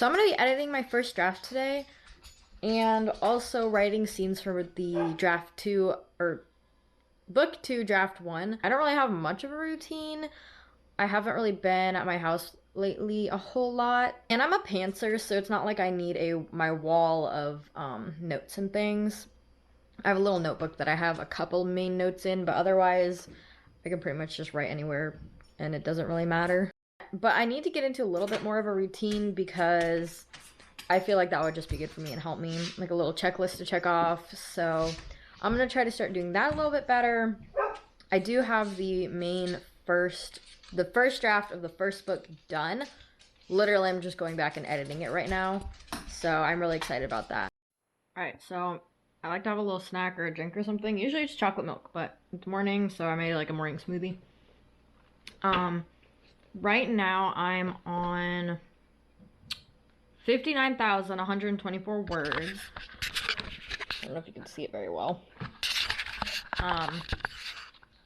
So I'm going to be editing my first draft today and also writing scenes for the draft 2 or book 2 draft 1. I don't really have much of a routine. I haven't really been at my house lately a whole lot. And I'm a pantser, so it's not like I need my wall of notes and things. I have a little notebook that I have a couple main notes in, but otherwise I can pretty much just write anywhere and it doesn't really matter. But I need to get into a little bit more of a routine because I feel like that would just be good for me and help me, like a little checklist to check off. So I'm gonna try to start doing that a little bit better. I do have the first draft of the first book done. Literally, I'm just going back and editing it right now. So I'm really excited about that. All right, so I like to have a little snack or a drink or something. Usually it's chocolate milk, but it's morning, so I made like a morning smoothie. Right now I'm on 59,124 words. I don't know if you can see it very well.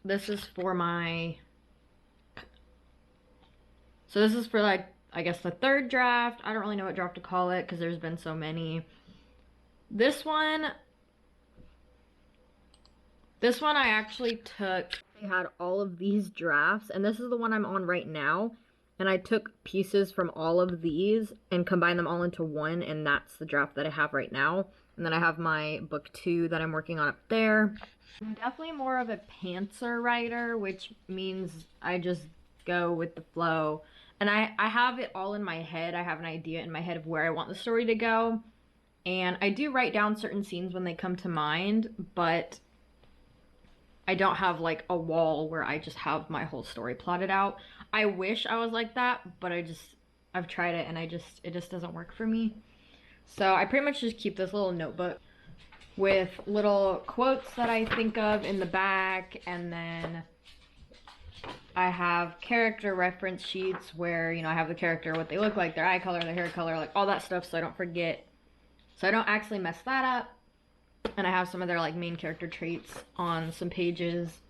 This is for like, I guess the third draft. I don't really know what draft to call it because there's been so many. This one I actually took, I had all of these drafts, and this is the one I'm on right now. And I took pieces from all of these and combined them all into one, and that's the draft that I have right now. And then I have my book 2 that I'm working on up there. I'm definitely more of a pantser writer, which means I just go with the flow. And I have it all in my head. I have an idea in my head of where I want the story to go. And I do write down certain scenes when they come to mind, but I don't have like a wall where I just have my whole story plotted out. I wish I was like that, but I've tried it and it just doesn't work for me. So I pretty much just keep this little notebook with little quotes that I think of in the back, and then I have character reference sheets where, you know, I have the character, what they look like, their eye color, their hair color, like all that stuff, so I don't forget. So I don't actually mess that up. And I have some of their like main character traits on some pages.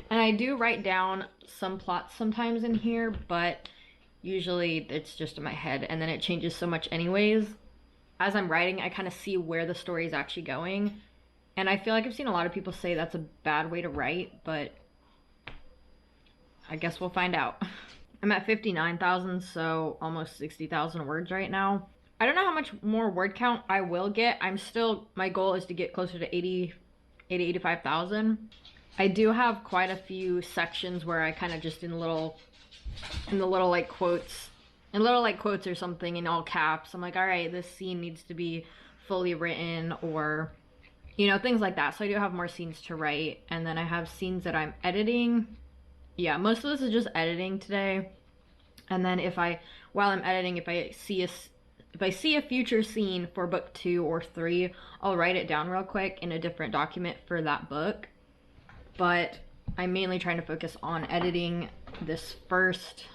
And I do write down some plots sometimes in here, but usually it's just in my head, and then it changes so much anyways. As I'm writing, I kind of see where the story is actually going. And I feel like I've seen a lot of people say that's a bad way to write, but I guess we'll find out. I'm at 59,000, so almost 60,000 words right now. I don't know how much more word count I will get. My goal is to get closer to 85,000. I do have quite a few sections where I kind of just in the little like quotes or something in all caps. I'm like, all right, this scene needs to be fully written, or, you know, things like that. So I do have more scenes to write, and then I have scenes that I'm editing. Yeah, most of this is just editing today. And then while I'm editing, if I see a future scene for book 2 or 3, I'll write it down real quick in a different document for that book. But I'm mainly trying to focus on editing this first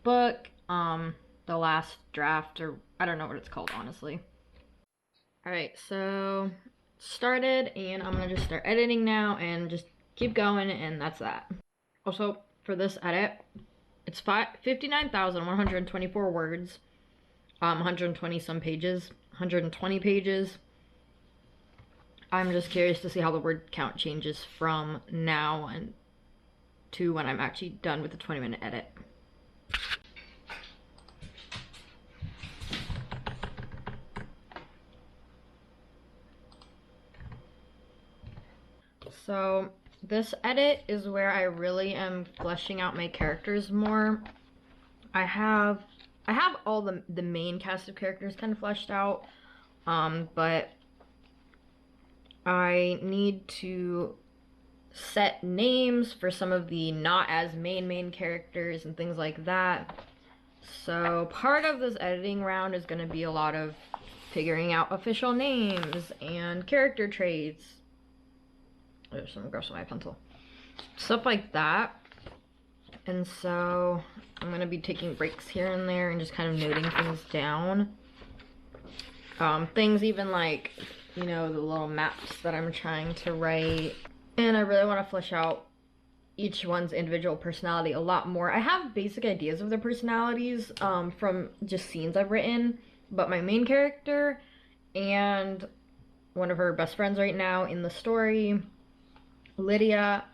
book, the last draft, or I don't know what it's called, honestly. Alright, so started, and I'm gonna just start editing now and just keep going, and that's that. Also, for this edit, it's 59,124 words. 120 some pages, 120 pages. I'm just curious to see how the word count changes from now and to when I'm actually done with the 20-minute edit. So this edit is where I really am fleshing out my characters more. I have all the main cast of characters kind of fleshed out, but I need to set names for some of the not as main characters and things like that. So part of this editing round is going to be a lot of figuring out official names and character traits. There's some gross on my pencil. Stuff like that. And so I'm going to be taking breaks here and there and just kind of noting things down. Things even like, you know, the little maps that I'm trying to write. And I really want to flesh out each one's individual personality a lot more. I have basic ideas of their personalities from just scenes I've written, But my main character and one of her best friends right now in the story, Lydia,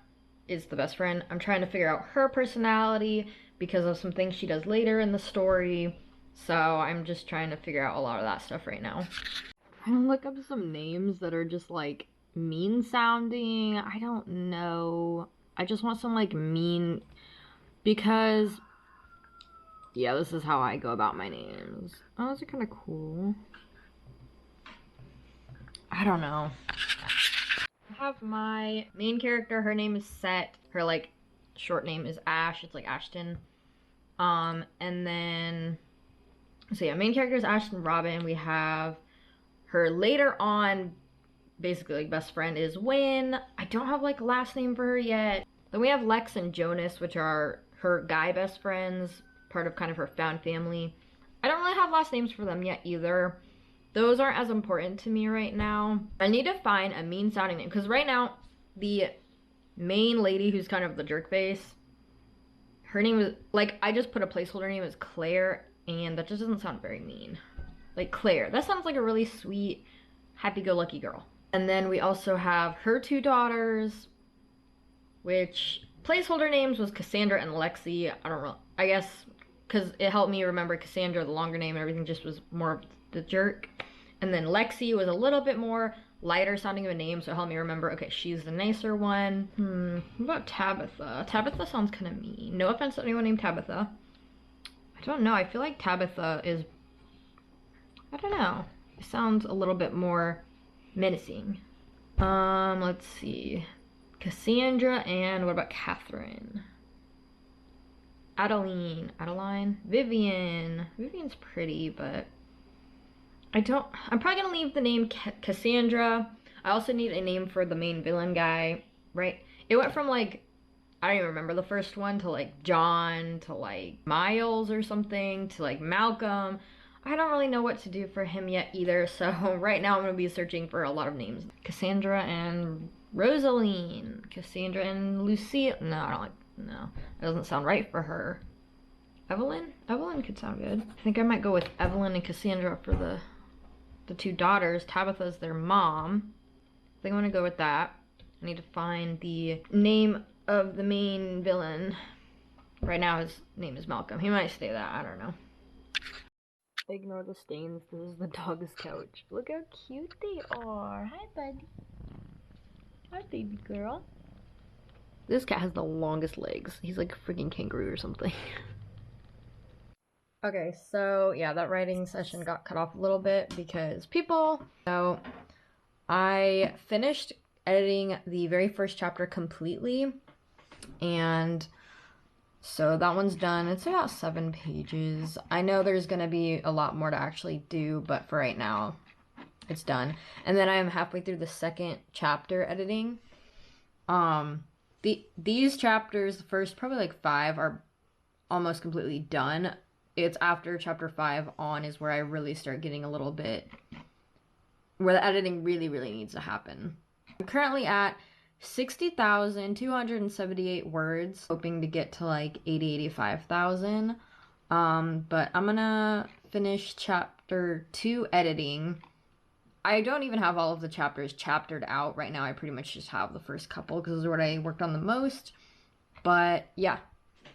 is the best friend. I'm trying to figure out her personality because of some things she does later in the story. So I'm just trying to figure out a lot of that stuff right now. I'm gonna look up some names that are just like mean sounding. I don't know. I just want some like mean, because yeah, this is how I go about my names. Oh, those are kind of cool. I don't know. I have my main character, her name is Set. Her like short name is Ash. It's like Ashton. And then so yeah, main character is Ashton Robin. We have her later on, basically like best friend is Wynn. I don't have like a last name for her yet. Then we have Lex and Jonas, which are her guy best friends, part of kind of her found family. I don't really have last names for them yet either. Those aren't as important to me right now. I need to find a mean sounding name, because right now the main lady who's kind of the jerk face, her name is like, I just put a placeholder name as Claire, and that just doesn't sound very mean. Like Claire, that sounds like a really sweet, happy-go-lucky girl. And then we also have her two daughters, which placeholder names was Cassandra and Lexi. I don't know, I guess because it helped me remember Cassandra, the longer name, and everything just was more of the jerk. And then Lexi was a little bit more lighter sounding of a name, so it helped me remember, okay, she's the nicer one. What about Tabitha? Tabitha sounds kind of mean. No offense to anyone named Tabitha. I don't know, I feel like Tabitha is, I don't know, it sounds a little bit more menacing. Let's see. Cassandra, and what about Catherine? Adeline, Vivian. Vivian's pretty, but I'm probably gonna leave the name Cassandra. I also need a name for the main villain guy, right? It went from like, I don't even remember the first one, to like John, to like Miles or something, to like Malcolm. I don't really know what to do for him yet either, so right now I'm gonna be searching for a lot of names. Cassandra and Rosaline. Cassandra and Lucille. No, I don't like, no. That doesn't sound right for her. Evelyn? Evelyn could sound good. I think I might go with Evelyn and Cassandra for the two daughters. Tabitha's their mom. I think I'm gonna go with that. I need to find the name of the main villain. Right now his name is Malcolm. He might stay that, I don't know. Ignore the stains. This is the dog's couch. Look how cute they are. Hi, buddy. Hi, baby girl. This cat has the longest legs. He's like a freaking kangaroo or something. Okay, so yeah, that writing session got cut off a little bit because people. So I finished editing the very first chapter completely, and so that one's done. It's about 7 pages. I know there's gonna be a lot more to actually do, but for right now, it's done. And then I am halfway through the second chapter editing. These chapters, the first probably like 5, are almost completely done. It's after chapter 5 on is where I really start getting a little bit, where the editing really needs to happen. I'm currently at 60,278 words, hoping to get to like 85,000. But I'm gonna finish chapter 2 editing. I don't even have all of the chapters chaptered out right now. I pretty much just have the first couple because those are what I worked on the most. But yeah,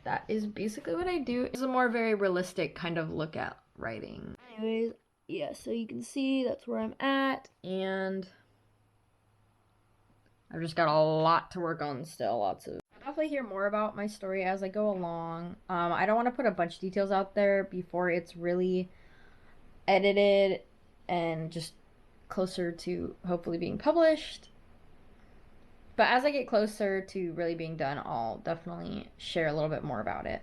that is basically what I do. It's a more very realistic kind of look at writing. Anyways, yeah, so you can see that's where I'm at, and I've just got a lot to work on still, lots of. I'll definitely hear more about my story as I go along. I don't want to put a bunch of details out there before it's really edited and just closer to hopefully being published. But as I get closer to really being done, I'll definitely share a little bit more about it.